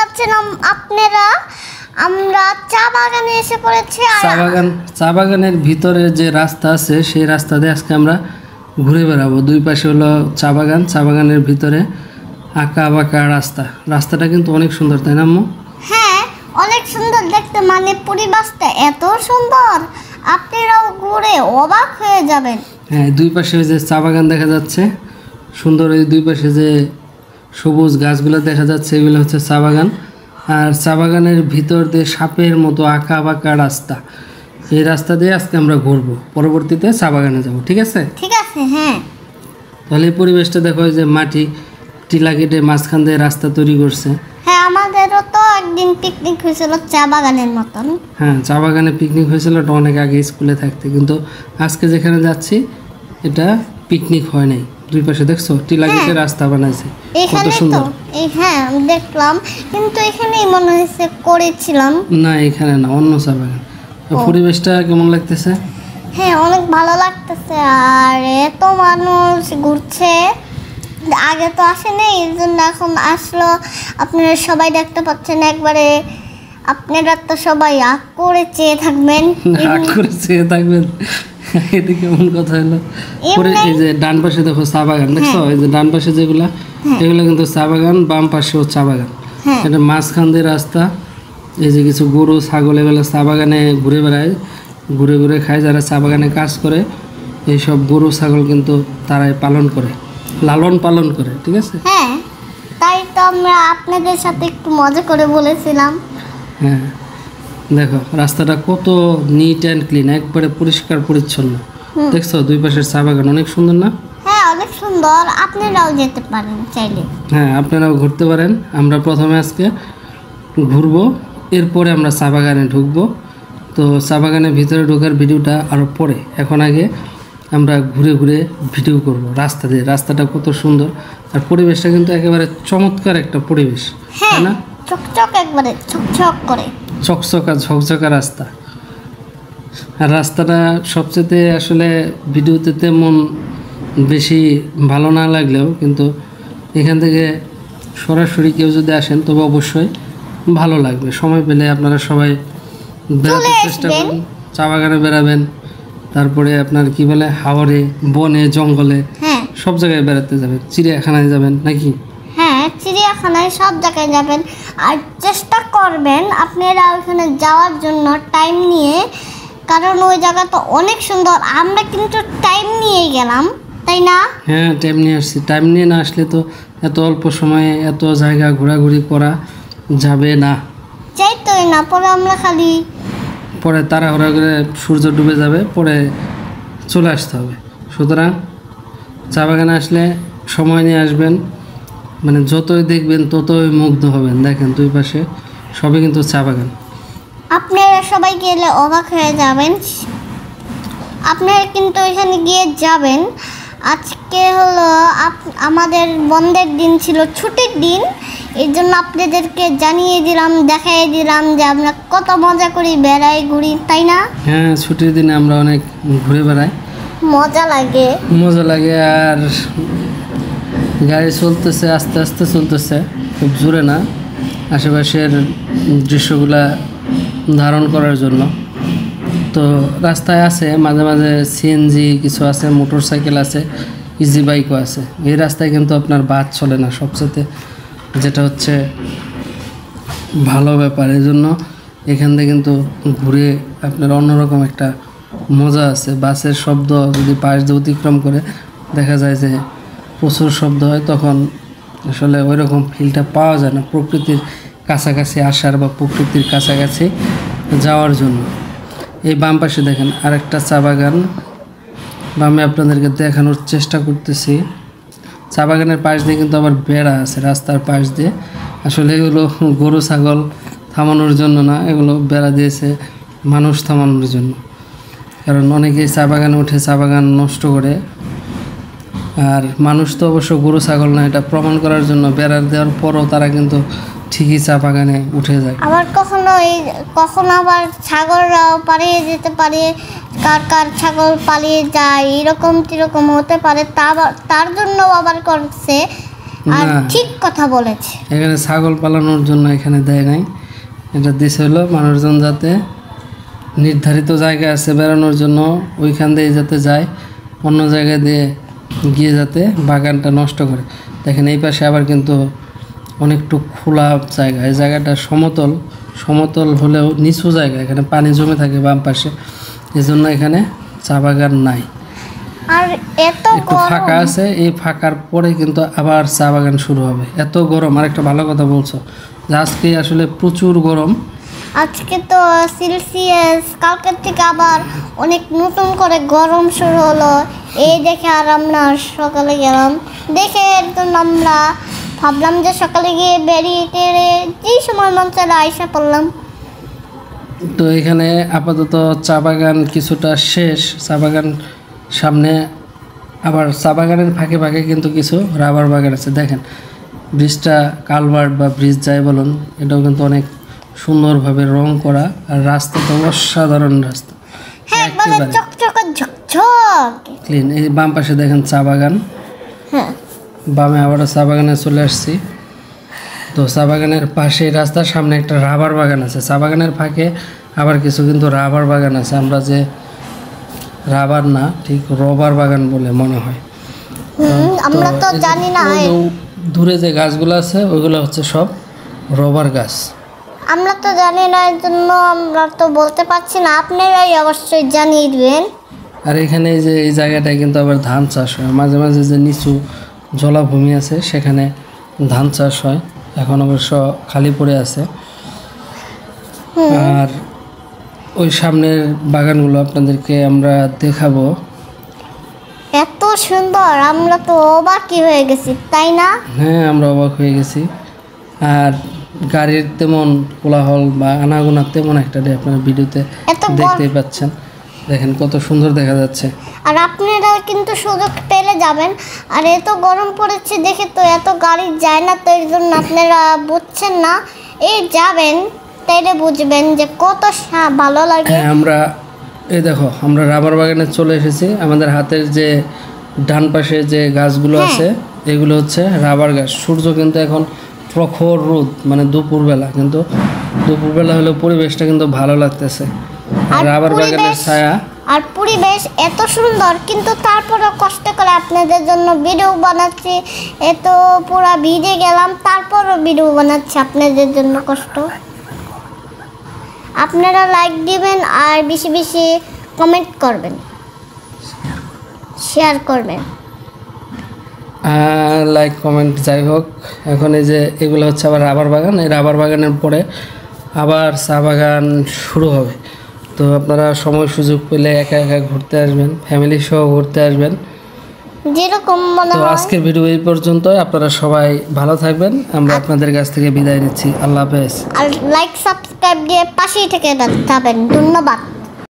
পাচ্ছেন আপনারা আমরা চা বাগানে এসে পড়েছি। চা বাগানের ভিতরে যে রাস্তা আছে সেই রাস্তা দিয়ে আজকে আমরা ঘুরে বেড়াবো। দুই পাশে হলো চা বাগান, চা বাগানের ভিতরে আঁকা বাঁকা রাস্তাটা কিন্তু অনেক সুন্দর, তাই না আম্মু? হ্যাঁ, অনেক সুন্দর দেখতে, মানে পরিবেশটা এত সুন্দর আপনারাও ঘুরে অবাক হয়ে যাবেন। হ্যাঁ, দুই পাশে যে চা বাগান দেখা যাচ্ছে সুন্দর, এই দুই পাশে যে সবুজ গাছগুলো দেখা যাচ্ছে এগুলো হচ্ছে চা বাগান। আর চা বাগানের ভিতর দিয়ে সাপের মতো আঁকা বাঁকা রাস্তা, এই রাস্তা দিয়ে আজকে আমরা ঘুরবো, পরবর্তীতে চা বাগানে যাবো। ঠিক আছে? ঠিক আছে। হ্যাঁ, তাহলে এই পরিবেশটা দেখো, যে মাটি টিলা কেটে মাঝখান দিয়ে রাস্তা তৈরি করছে। হ্যাঁ, আমাদেরও তো একদিন পিকনিক হয়েছিল চা বাগানের মতন। হ্যাঁ, চা বাগানে পিকনিক হয়েছিল, ওটা অনেক আগে স্কুলে থাকতে, কিন্তু আজকে যেখানে যাচ্ছি এটা পিকনিক হয় নাই। দুই পাশে দেখছো টিলা কেটে রাস্তা বানাইছে, কত সুন্দর। হ্যাঁ, আমি দেখলাম, কিন্তু এখানেই মনে হয়েছে করেছিলাম না, এখানে না, অন্য চা বাগান। পরিবেশটা কেমন লাগতেছে? হ্যাঁ, অনেক ভালো লাগতেছে। আর এত মানুষ ঘুরছে, আগে তো আসেনি, এই জন্য এখন আসলো। আপনারা সবাই দেখতে পাচ্ছেন একবারে, আপনারা তো সবাই আগ করে চেয়ে থাকবেন। এটা কেমন কথা হলো? এই যে ডান পাশে দেখো চা বাগান, দেখছো? এই যে ডান পাশে যেগুলা, এগুলো কিন্তু চা বাগান, বাম পাশেও চা বাগান। এটা মাঝখান দিয়ে রাস্তা। এই যে কিছু গরু ছাগল এগুলো চা বাগানে ঘুরে বেড়ায়, ঘুরে ঘুরে খায়। যারা চা বাগানে কাজ করে এইসব গরু ছাগল কিন্তু তারাই পালন করে, লালন পালন করে। ঠিক আছে? হ্যাঁ, তাই তো আমরা আপনাদের সাথে একটু মজা করে বলেছিলাম। হ্যাঁ, দেখো রাস্তাটা কত নিট অ্যান্ড ক্লিন, একবারে পরিষ্কার পরিচ্ছন্ন। দেখছো দুই পাশের চা বাগান অনেক সুন্দর না? হ্যাঁ, অনেক সুন্দর। আপনারাও যেতে পারেন চাইলে। হ্যাঁ, আপনারাও ঘুরতে পারেন। আমরা প্রথমে আজকে ঘুরবো, এরপরে আমরা চা বাগানে ঢুকবো। তো চা বাগানের ভিতরে ঢোকার ভিডিওটা আরও পরে, এখন আগে আমরা ঘুরে ঘুরে ভিডিও করব রাস্তা দিয়ে। রাস্তাটা কত সুন্দর, আর পরিবেশটা কিন্তু একেবারে চমৎকার একটা পরিবেশ, তাই না? চকচক, একবারে চকচক করে, চকচকা ঝকঝকা রাস্তা। আর রাস্তাটা সবচেয়ে আসলে ভিডিওতে তেমন বেশি ভালো না লাগলেও, কিন্তু এখান থেকে সরাসরি কেউ যদি আসেন তবে অবশ্যই ভালো লাগবে। সময় পেলে আপনারা সবাই বেড়াতে চেষ্টা করুন, চা বাগানে বেড়াবেন, তারপরে আপনার কি বলে হাওরে, বনে, জঙ্গলে, সব জায়গায় বেড়াতে যাবেন, চিড়িয়াখানায় যাবেন নাকি? হ্যাঁ, চিড়িয়াখানায় সব জায়গায় যাবেন। আর চেষ্টা করবেন আপনারা ওখানে যাওয়ার জন্য টাইম নিয়ে, কারণ ওই জায়গাটা অনেক সুন্দর। আমরা কিন্তু টাইম নিয়ে গেলাম, তাই না? হ্যাঁ, টাইম নিয়ে আসছি। টাইম নিয়ে না আসলে তো এত অল্প সময়ে এত জায়গা ঘোরাঘুরি করা যাবে না। চাইতোই না, পরে আমরা খালি পরে তাড়াহুড়া করে সূর্য ডুবে যাবে, পরে চলে আসতে হবে। সুতরাং চা বাগানে আসলে সময় নিয়ে আসবেন, মানে যতই দেখবেন ততই মুগ্ধ হবেন। দেখেন দুই পাশে সবই কিন্তু চা বাগান। আপনারা সবাই গেলে অবাক হয়ে যাবেন। আপনারা কিন্তু এখানে গিয়ে যাবেন। আজকে হলো আমাদের বন্ধের দিন ছিল, ছুটির দিন, এর জন্য আপনাদেরকে জানিয়ে দিলাম, দেখাই দিলাম যে আমরা কত মজা করি, বেড়াই, ঘুরি, তাই না? হ্যাঁ, ছুটির দিনে আমরা অনেক ঘুরে বেড়াই, মজা লাগে। আর গাড়ি চলতেছে, আস্তে আস্তে চলতেছে, খুব জোরে না, আশেপাশের দৃশ্যগুলা ধারণ করার জন্য। তো রাস্তায় আছে মাঝে মাঝে সিএনজি কিছু আছে, মোটর সাইকেল আছে, ইজি বাইকও আছে। এই রাস্তায় কিন্তু আপনার বাস চলে না, সবচেয়ে যেটা হচ্ছে ভালো ব্যাপার। এই জন্য এখান থেকে কিন্তু ঘুরে আপনার অন্যরকম একটা মজা আছে। বাসের শব্দ যদি পাশ দিয়ে অতিক্রম করে, দেখা যায় যে প্রচুর শব্দ হয়, তখন আসলে ওই রকম ফিলটা পাওয়া যায় না প্রকৃতির কাছাকাছি আসার বা প্রকৃতির কাছাকাছি যাওয়ার জন্য। এই বাম পাশে দেখেন আরেকটা চা বাগান, বামে আপনাদেরকে দেখানোর চেষ্টা করতেছি। চা বাগানের পাশ দিয়ে কিন্তু আবার বেড়া আছে রাস্তার পাশ দিয়ে। আসলে এগুলো গরু ছাগল থামানোর জন্য না, এগুলো বেড়া দিয়েছে মানুষ থামানোর জন্য। কারণ অনেকেই চা বাগানে উঠে চা বাগান নষ্ট করে, আর মানুষ তো অবশ্য গরু ছাগল না, এটা প্রমাণ করার জন্য বেড়া দেওয়ার পরও তারা কিন্তু ঠিকই চা বাগানে উঠে যায়। আবার কখনো আবার ছাগলরাও পালিয়ে যেতে পারে, কার ছাগল পালিয়ে যায়, এরকম হতে পারে। তার জন্য আবার করছে আর না। ঠিক কথা বলেছে। এখানে ছাগল পালানোর জন্য এখানে দেয় নাই, এটা দিছে হলো মানুষজন যাতে নির্ধারিত জায়গা আছে বেড়ানোর জন্য ওইখান দিয়ে যাতে যায়, অন্য জায়গায় দিয়ে গিয়ে যাতে বাগানটা নষ্ট করে। দেখেন এই পাশে আবার কিন্তু অনেকটু খোলা জায়গা, এই জায়গাটা সমতল সমতল হলেও নিচু জায়গা, এখানে পানি জমে থাকে বাম পাশে, এই জন্য এখানে চা বাগান নাই। আর এত একটু ফাঁকা আছে, এই ফাঁকার পরে কিন্তু আবার চা বাগান শুরু হবে। এত গরম, আর একটা ভালো কথা বলছো যে আজকে আসলে প্রচুর গরম। আজকে তো সেলসিয়াস, কালকের থেকে আবার অনেক নতুন করে গরম শুরু হলো। এই দেখে আর আমরা সকালে গেলাম, দেখে একদম আমরা ভাবলাম যে সকালে গিয়ে বেরিয়ে টেরে যেই সময় মন চাইলে আইসা পড়লাম। তো এখানে আপাতত চা বাগান কিছুটা শেষ, চা বাগান সামনে আবার চা বাগানের ফাঁকে ফাঁকে কিন্তু কিছু রাবার বাগান আছে। দেখেন ব্রিজটা, কালভার্ট বা ব্রিজ যাই বলুন, এটাও কিন্তু অনেক সুন্দরভাবে রং করা, আর রাস্তা তো অসাধারণ রাস্তা, হ্যাঁ একবারে চকচকে ঝকঝক ক্লিন। এই বাম পাশে দেখেন চা বাগান, হ্যাঁ বামে আবারও চা বাগানে চলে আসছি। তো চা বাগানের পাশে রাস্তার সামনে একটা রাবার বাগান আছে, চা বাগানের ফাঁকে আবার কিছু কিন্তু রাবার বাগান আছে, আমরা যে রাবার না ঠিক রবার বাগান বলে মনে হয়। আমরা তো এই যে জানি না। ওই যে দূরে যে গাছগুলো আছে ওইগুলো হচ্ছে সব রবার গাছ। আমরা তো জানি না, এর জন্য আমরা তো বলতে পারছি না, আপনারাই অবশ্যই জানিয়ে দিবেন। আর এখানে এই যে এই জায়গাটায় কিন্তু আবার ধান চাষ হয়, মাঝে মাঝে যে নিচু জলাভূমি আছে সেখানে ধান চাষ হয়, এখন অবশ্য খালি পড়ে আছে। আর ওই সামনের বাগানগুলো আপনাদেরকে আমরা দেখাবো। এত সুন্দর, আমরা তো অবাকই হয়ে গেছি, তাই না? হ্যাঁ, আমরা অবাক হয়ে গেছি। আর গাড়ির তেমন কোলাহল বা আনাগোনা তেমন একটা নেই, আপনারা ভিডিওতে এত দেখতেই পাচ্ছেন। দেখেন কত সুন্দর দেখা যাচ্ছে। আর আপনারা কিন্তু সুযোগ পেলে যাবেন। আর এত গরম পড়েছে দেখে তো এত গাড়ি যায় না, তো এর জন্য আপনারা বুঝছেন না। এই যাবেন তাইলে বুঝবেন যে কত ভালো লাগে। হ্যাঁ, আমরা এই দেখো আমরা রাবার বাগানে চলে এসেছি। আমাদের হাতের যে ডান পাশে যে গাছগুলো আছে এগুলো হচ্ছে রাবার গাছ। সূর্য কিন্তু এখন প্রখর রোদ, মানে দুপুরবেলা, কিন্তু দুপুরবেলা হলেও পরিবেশটা কিন্তু ভালো লাগতেছে। আর রাবার বাগানের ছায়া আর পরিবেশ এত সুন্দর, কিন্তু তারপরেও কষ্ট করে আপনাদের জন্য ভিডিও বানাচ্ছি। এত পুরা ভিজে গেলাম, তারপরও ভিডিও বানাচ্ছি আপনাদের জন্য কষ্ট। আপনারা লাইক দিবেন আর বেশি বেশি কমেন্ট করবেন, শেয়ার করবেন। লাইক কমেন্ট যাই হোক। এখন এই যে এগুলো হচ্ছে আবার রাবার বাগান, এই রাবার বাগানের পরে আবার চা বাগান শুরু হবে। তো আপনারা সময় সুযোগ পেলে একা একা ঘুরতে আসবেন, ফ্যামিলি সহ ঘুরতে আসবেন। যেরকম মনে তো হয়। আজকের ভিডিও এই পর্যন্ত, আপনারা সবাই ভালো থাকবেন, আমরা আপনাদের কাছ থেকে বিদায় নিচ্ছি। আল্লাহ হাফেজ। আর লাইক সাবস্ক্রাইব দিয়ে পাশেই থেকে যাবেন। ধন্যবাদ।